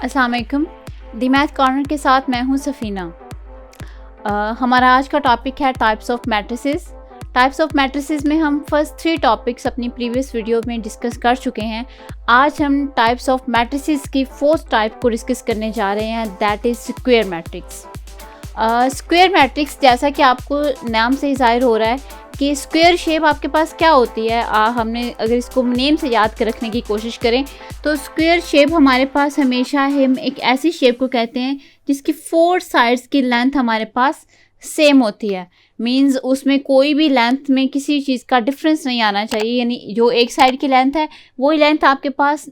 अस्सलाम वालेकुम। दी math corner के साथ मैं हूं सफ़ीना। हमारा आज का टॉपिक है types of matrices. Types of matrices में हम फर्स्ट 3 टॉपिक्स अपनी प्रीवियस वीडियो में डिस्कस कर चुके हैं। आज हम टाइप्स ऑफ मैट्रिसेस की 4th टाइप को डिस्कस करने जा रहे हैं, that is square matrix. Square matrix, जैसा कि आपको नाम से ही ज़ाहिर हो रहा है कि स्क्वायर शेप आपके पास क्या होती है। हमने अगर इसको नेम से याद कर रखने की कोशिश करें तो स्क्वायर शेप हमारे पास हमेशा हम एक ऐसी शेप को कहते हैं जिसकी 4 साइड्स की लेंथ हमारे पास सेम होती है। मींस उसमें कोई भी लेंथ में किसी चीज़ का डिफरेंस नहीं आना चाहिए, यानी जो एक साइड की लेंथ है वही लेंथ आपके पास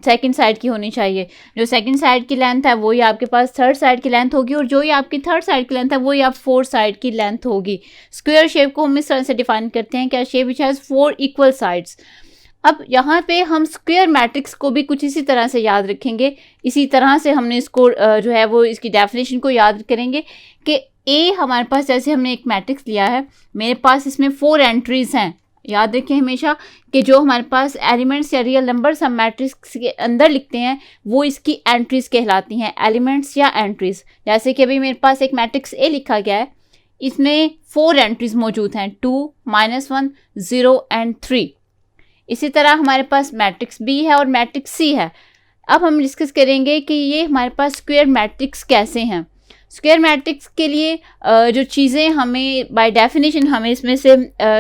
सेकंड साइड की होनी चाहिए, जो सेकंड साइड की लेंथ है वही आपके पास थर्ड साइड की लेंथ होगी, और जो ही आपकी थर्ड साइड की लेंथ है वही आप फोर्थ साइड की लेंथ होगी। स्क्वायर शेप को हम इस तरह से डिफाइन करते हैं कि shape which has 4 equal sides. अब यहाँ पे हम स्क्वायर मैट्रिक्स को भी कुछ इसी तरह से याद रखेंगे। इसी तरह से हमने इसको जो है वो इसकी डेफिनेशन को याद करेंगे कि ए हमारे पास, जैसे हमने एक मैट्रिक्स लिया है, मेरे पास इसमें 4 एंट्रीज हैं। याद रखें हमेशा कि जो हमारे पास एलिमेंट्स या रियल नंबर्स हम मैट्रिक्स के अंदर लिखते हैं वो इसकी एंट्रीज कहलाती हैं, एलिमेंट्स या एंट्रीज। जैसे कि अभी मेरे पास एक मैट्रिक्स ए लिखा गया है, इसमें 4 एंट्रीज मौजूद हैं, 2, -1, 0 एंड 3। इसी तरह हमारे पास मैट्रिक्स बी है और मैट्रिक्स सी है। अब हम डिस्कस करेंगे कि ये हमारे पास स्क्वायर मैट्रिक्स कैसे हैं। स्क्वायर मैट्रिक्स के लिए जो चीज़ें हमें बाय डेफिनेशन हमें इसमें से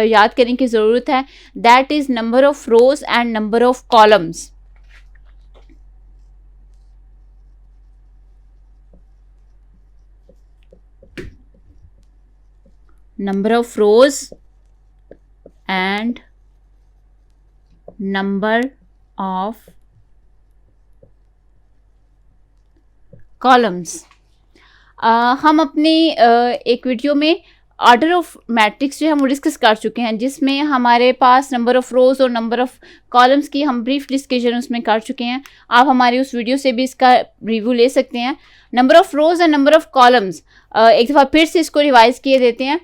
याद करने की ज़रूरत है, that is number of rose and number of columns. Number of rose and number of columns. हम अपनी एक वीडियो में ऑर्डर ऑफ मैट्रिक्स जो है हम डिस्कस कर चुके हैं, जिसमें हमारे पास नंबर ऑफ रोज और नंबर ऑफ कॉलम्स की हम ब्रीफ डिस्कशन उसमें कर चुके हैं। आप हमारी उस वीडियो से भी इसका रिव्यू ले सकते हैं। Number of rose and number of columns, एक दफ़ा फिर से इसको रिवाइज किए देते हैं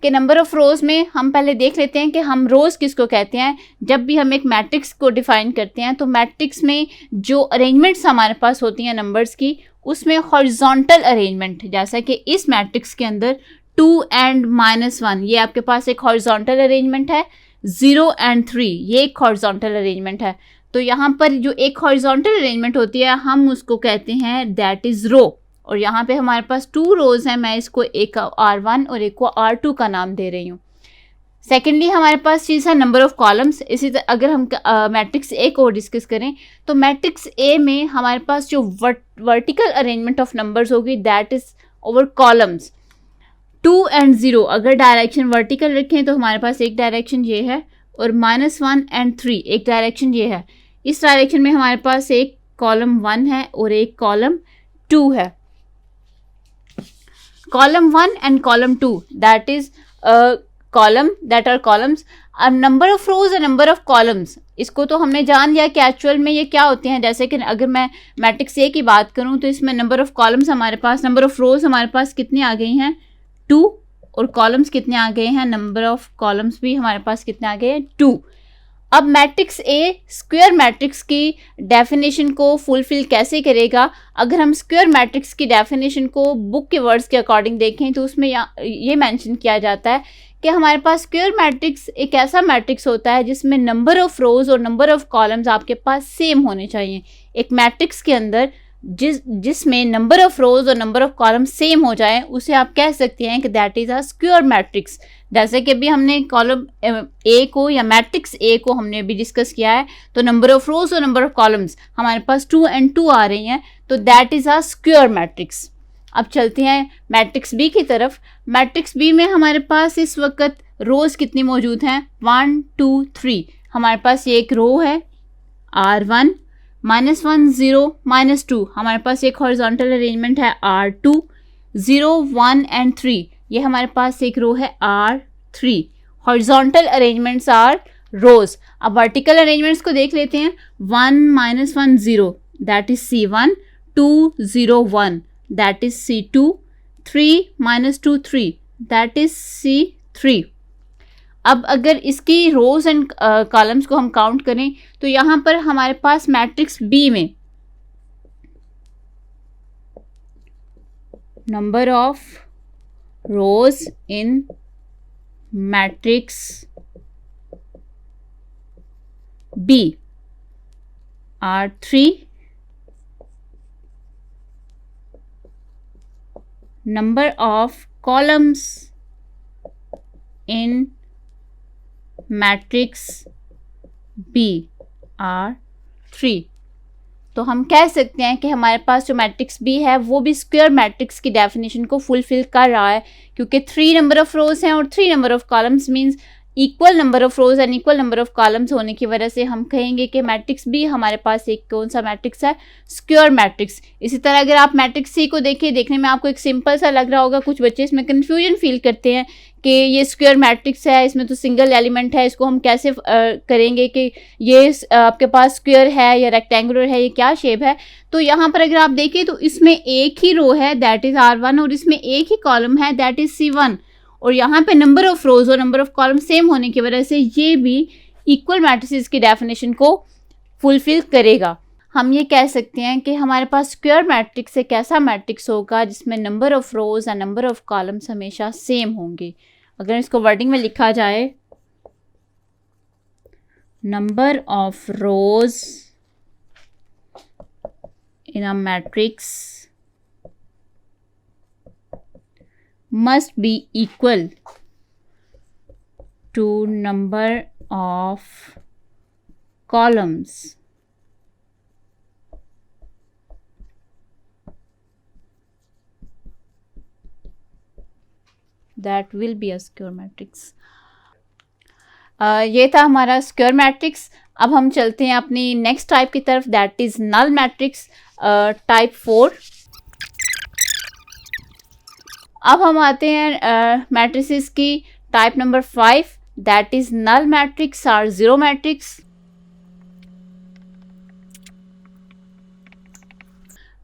कि नंबर ऑफ रोज़ में हम पहले देख लेते हैं कि हम रोज़ किसको कहते हैं। जब भी हम एक मैट्रिक्स को डिफाइन करते हैं तो मैट्रिक्स में जो अरेंजमेंट्स हमारे पास होती हैं नंबर्स की, उसमें हॉरिजॉन्टल अरेंजमेंट, जैसा कि इस मैट्रिक्स के अंदर 2 एंड -1 ये आपके पास एक हॉरिजॉन्टल अरेंजमेंट है, 0 एंड 3 ये एक हॉरिजॉन्टल अरेंजमेंट है। तो यहाँ पर जो एक हॉरिजॉन्टल अरेंजमेंट होती है हम उसको कहते हैं दैट इज़ रो। और यहाँ पे हमारे पास 2 रोज़ हैं, मैं इसको एक R1 और एक को R2 का नाम दे रही हूँ। सेकेंडली हमारे पास चीज़ है नंबर ऑफ कॉलम्स। इसी तरह अगर हम मैट्रिक्स ए को डिस्कस करें तो मैट्रिक्स ए में हमारे पास जो वर्टिकल अरेंजमेंट ऑफ नंबर्स होगी that is over columns. 2 and 0 अगर डायरेक्शन वर्टिकल रखें तो हमारे पास एक डायरेक्शन ये है, और -1 एंड 3 एक डायरेक्शन ये है। इस डायरेक्शन में हमारे पास एक कॉलम 1 है और एक कॉलम 2 है। column 1 and column 2 that is column that are columns। अब number of rows and number of columns, इसको तो हमने जान लिया कि एक्चुअल में ये क्या होते हैं। जैसे कि अगर मैं मैट्रिक्स ए की बात करूं तो इसमें नंबर ऑफ कॉलम्स हमारे पास, नंबर ऑफ रोज हमारे पास कितनी आ गई हैं 2, और कॉलम्स कितने आ गए हैं, नंबर ऑफ कॉलम्स भी हमारे पास कितने आ गए हैं 2। अब मैट्रिक्स ए स्क्वायर मैट्रिक्स की डेफिनेशन को फुलफिल कैसे करेगा। अगर हम स्क्वायर मैट्रिक्स की डेफिनेशन को बुक के वर्ड्स के अकॉर्डिंग देखें तो उसमें ये मेंशन किया जाता है कि हमारे पास स्क्वायर मैट्रिक्स एक ऐसा मैट्रिक्स होता है जिसमें नंबर ऑफ रोज और नंबर ऑफ कॉलम्स आपके पास सेम होने चाहिए। एक मैट्रिक्स के अंदर जिसमें नंबर ऑफ रोज और नंबर ऑफ कॉलम सेम हो जाए उसे आप कह सकते हैं कि that is a square matrix. जैसे कि अभी हमने कॉलम ए को या मैट्रिक्स ए को हमने अभी डिस्कस किया है, तो नंबर ऑफ रोज और नंबर ऑफ कॉलम्स हमारे पास 2 एंड 2 आ रही हैं, तो that is a square matrix. अब चलते हैं मैट्रिक्स बी की तरफ। मैट्रिक्स बी में हमारे पास इस वक्त रोज कितनी मौजूद हैं, 1 2 3। हमारे पास ये एक रो है R1, -1 0 -2 हमारे पास एक हॉरिजॉन्टल अरेंजमेंट है R2, 0 1 एंड 3 ये हमारे पास एक रो है R3। हॉरिजॉन्टल अरेंजमेंट्स आर रोज। अब वर्टिकल अरेंजमेंट्स को देख लेते हैं। 1 -1 0 that is C1, 2 0 1 that is C2, 3 -2 3 that is C3। अब अगर इसकी रोज एंड कॉलम्स को हम काउंट करें तो यहाँ पर हमारे पास मैट्रिक्स बी में number of rows in matrix B are 3. Number of columns in matrix B are 3. तो हम कह सकते हैं कि हमारे पास जो मैट्रिक्स बी है वो भी स्क्वायर मैट्रिक्स की डेफिनेशन को फुलफिल कर रहा है, क्योंकि 3 नंबर ऑफ रोज हैं और 3 number of columns means equal number of rose and equal number of columns होने की वजह से हम कहेंगे कि मैट्रिक्स बी हमारे पास एक कौन सा मैट्रिक्स है, स्क्वायर मैट्रिक्स. इसी तरह अगर आप मैट्रिक्स सी को देखिए, देखने में आपको एक सिंपल सा लग रहा होगा, कुछ बच्चे इसमें कन्फ्यूजन फील करते हैं कि ये स्क्वायर मैट्रिक्स है, इसमें तो सिंगल एलिमेंट है, इसको हम कैसे करेंगे कि ये आपके पास स्क्वायर है या रेक्टेंगुलर है, ये क्या शेप है. तो यहाँ पर अगर आप देखें तो इसमें एक ही रो है दैट इज R1 और इसमें एक ही कॉलम है दैट इज C1 और यहाँ पे नंबर ऑफ रोज और नंबर ऑफ कॉलम सेम होने की वजह से ये भी इक्वल मैट्रिसेस की डेफिनेशन को फुलफिल करेगा. हम ये कह सकते हैं कि हमारे पास स्क्वायर मैट्रिक्स एक ऐसा मैट्रिक्स होगा जिसमें number of rose and number of columns हमेशा सेम होंगे. अगर इसको वर्डिंग में लिखा जाए, number of rose in a matrix must be equal to number of columns that will be a square matrix. ये था हमारा स्क्वायर मैट्रिक्स. अब हम चलते हैं अपनी नेक्स्ट टाइप की तरफ that is null matrix type 4. अब हम आते हैं मैट्रिसेस की type number 5 that is null matrix और जीरो मैट्रिक्स.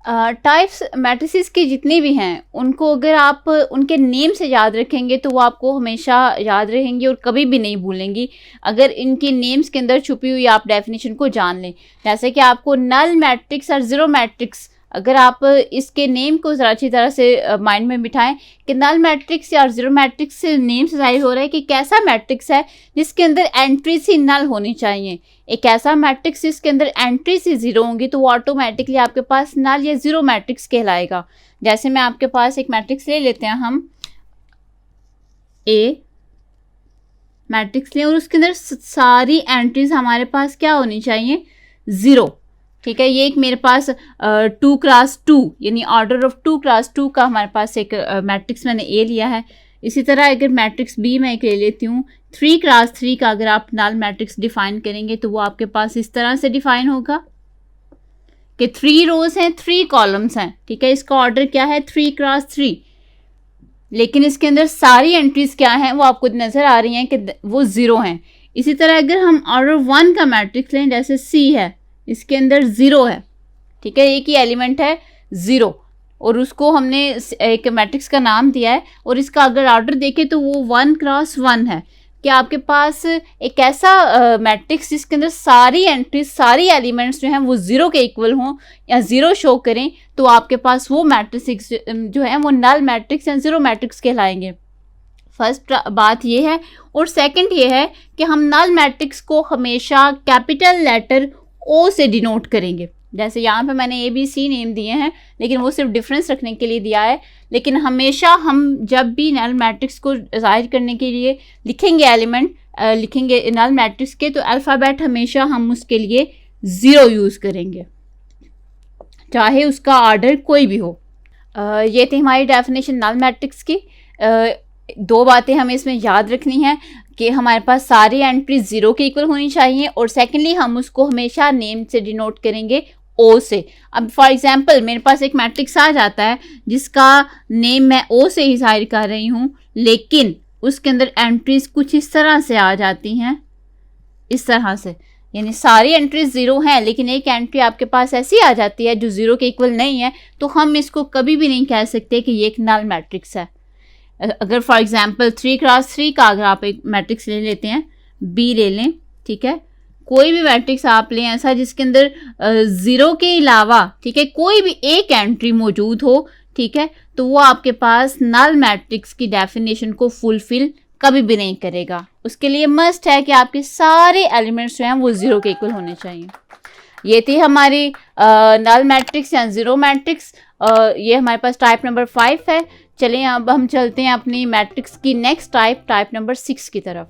टाइप्स मैट्रिसेस की जितनी भी हैं उनको अगर आप उनके नेम से याद रखेंगे तो वो आपको हमेशा याद रहेंगी और कभी भी नहीं भूलेंगी अगर इनकी नेम्स के अंदर छुपी हुई आप डेफिनेशन को जान लें. जैसे कि आपको नल मैट्रिक्स और जीरो मैट्रिक्स, अगर आप इसके नेम को ज़रा अच्छी तरह से माइंड में बिठाएं कि नल मैट्रिक्स या जीरो मैट्रिक्स से नेम से जाहिर हो रहा है कि कैसा मैट्रिक्स है जिसके अंदर एंट्रीज ही नल होनी चाहिए. एक ऐसा मैट्रिक्स जिसके अंदर एंट्रीज ही जीरो होंगी तो वो ऑटोमेटिकली आपके पास नल या जीरो मैट्रिक्स कहलाएगा. जैसे मैं आपके पास एक मैट्रिक्स ले लेते हैं, हम ए मैट्रिक्स लें और उसके अंदर सारी एंट्रीज हमारे पास क्या होनी चाहिए, ज़ीरो. ठीक है, ये एक मेरे पास 2 क्रॉस 2 यानी ऑर्डर ऑफ 2 क्रॉस 2 का हमारे पास एक मैट्रिक्स मैंने ए लिया है. इसी तरह अगर मैट्रिक्स बी मैं एक ले लेती हूँ 3 क्रॉस 3 का, अगर आप नल मैट्रिक्स डिफाइन करेंगे तो वो आपके पास इस तरह से डिफाइन होगा कि 3 रोज हैं 3 कॉलम्स हैं. ठीक है, इसका ऑर्डर क्या है 3 क्रॉस 3, लेकिन इसके अंदर सारी एंट्रीज क्या हैं वो आपको नजर आ रही हैं कि वो ज़ीरो हैं. इसी तरह अगर हम ऑर्डर 1 का मैट्रिक्स लें, जैसे सी है, इसके अंदर ज़ीरो है. ठीक है, एक ही एलिमेंट है ज़ीरो और उसको हमने एक मैट्रिक्स का नाम दिया है और इसका अगर ऑर्डर देखें तो वो 1 क्रॉस 1 है. कि आपके पास एक ऐसा मैट्रिक्स जिसके अंदर सारी एंट्रीज सारी एलिमेंट्स जो हैं वो ज़ीरो के इक्वल हों या ज़ीरो शो करें तो आपके पास वो मैट्रिक्स जो है वो नल मैट्रिक्स या ज़ीरो मैट्रिक्स कहलाएंगे. फर्स्ट बात ये है. और सेकंड ये है कि हम नल मैट्रिक्स को हमेशा कैपिटल लेटर ओ से डिनोट करेंगे. जैसे यहाँ पे मैंने ए बी सी नेम दिए हैं लेकिन वो सिर्फ डिफरेंस रखने के लिए दिया है, लेकिन हमेशा हम जब भी नल मैट्रिक्स को जाहिर करने के लिए लिखेंगे एलिमेंट लिखेंगे नल मैट्रिक्स के, तो अल्फ़ाबेट हमेशा हम उसके लिए ज़ीरो यूज़ करेंगे चाहे उसका ऑर्डर कोई भी हो. ये थी हमारी डेफिनेशन नल मैट्रिक्स की. 2 बातें हमें इसमें याद रखनी है कि हमारे पास सारी एंट्रीज ज़ीरो के इक्वल होनी चाहिए और सेकेंडली हम उसको हमेशा नेम से डिनोट करेंगे ओ से. अब फॉर एग्जांपल मेरे पास एक मैट्रिक्स आ जाता है जिसका नेम मैं ओ से ही जाहिर कर रही हूँ, लेकिन उसके अंदर एंट्रीज कुछ इस तरह से आ जाती हैं, इस तरह से, यानी सारी एंट्रीज ज़ीरो हैं लेकिन एक एंट्री आपके पास ऐसी आ जाती है जो ज़ीरो के इक्वल नहीं है, तो हम इसको कभी भी नहीं कह सकते कि ये एक नल मैट्रिक्स है. अगर फॉर एग्जांपल 3 क्रॉस 3 का अगर आप एक मैट्रिक्स ले लेते हैं, बी ले लें, ठीक है, कोई भी मैट्रिक्स आप लें ऐसा जिसके अंदर ज़ीरो के अलावा, ठीक है, कोई भी एक एंट्री मौजूद हो ठीक है, तो वो आपके पास नल मैट्रिक्स की डेफिनेशन को फुलफिल कभी भी नहीं करेगा। उसके लिए मस्ट है कि आपके सारे एलिमेंट्स जो हैं वो 0 के इक्वल होने चाहिए। ये थी हमारी नल मैट्रिक्स या जीरो मैट्रिक्स। ये हमारे पास टाइप नंबर 5 है। चलिए अब हम चलते हैं अपनी मैट्रिक्स की नेक्स्ट टाइप नंबर 6 की तरफ।